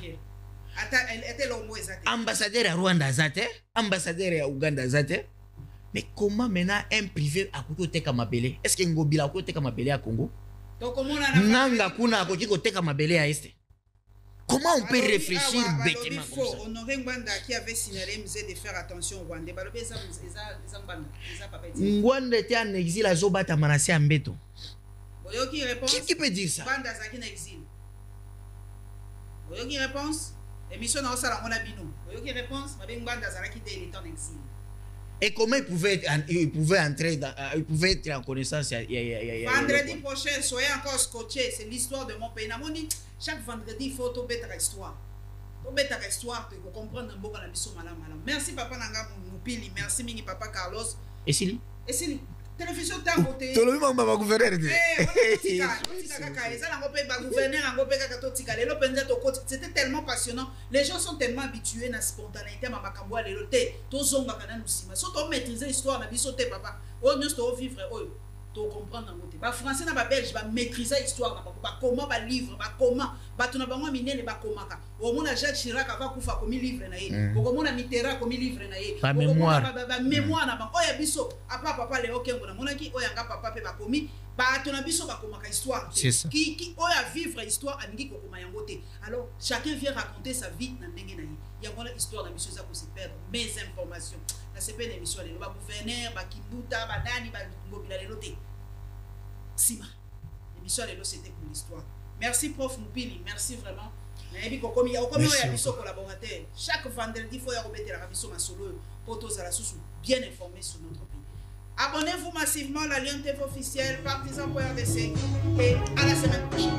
B: Ambassadeur à Rwanda Zate, ambassadeur à Ouganda Zate. Mais comment maintenant un privé a côté Kamabele? Est-ce que Ngobila a côté Kamabele à Congo? Nanga Kuna a côté Kamabele à Est. Comment on peut réfléchir bêtement comme ça?
A: Honoré Ngwanda qui avait signalé de faire attention au Rwanda.
B: Ngwanda était en exil à Zobata Manassi en béton. Qui peut dire ça?
A: Ngwanda est en exil. Qui réponse? Émission dans ça, on a bino. Qui réponse? Ngwanda est en exil.
B: Et comment il pouvait entrer dans, il pouvait être en connaissance?
A: Vendredi prochain, soyez encore scotchés. C'est l'histoire de mon pays. Chaque vendredi, il faut tomber ta histoire. Tomber ta histoire pour comprendre un peu la mission malam. Merci papa Nanga Moupili. Merci Mingi papa Carlos.
B: Et Sili?
A: Télévision t'as voté.
B: Tout le monde m'a gouverneur.
A: C'était tellement passionnant. Les gens sont tellement habitués à la spontanéité. Surtout maîtriser l'histoire. Papa. Vivre. Comprendre en français na belge va maîtriser l'histoire comment va livre comment bato na bango minene ba komaka au mona Jacques Chirac va kufa comme livre na ye au mona Mitterrand comme livre na ye
B: ba mémoire
A: na bango oya biso apa papa Léo Kengo na mona ki oya nga papa pe ba komi bato na biso ba komaka histoire qui oya vivre histoire alingi kokoma yango te. Alors chacun vient raconter sa vie na ndenge na ye yango na histoire na biso za ko se perdre mes informations na c'est pas une émission le ba gouverneur ba Kimbuta ba Dani ba Ngobila lelo te. Sima. L'émission c'était pour l'histoire. Merci prof Moupili, merci vraiment. Chaque vendredi, il faut y remettre la mission ma solo pour tous à la source bien informés sur notre pays. Abonnez-vous massivement à la Lion TV officielle, partisan pour RDC et à la semaine prochaine.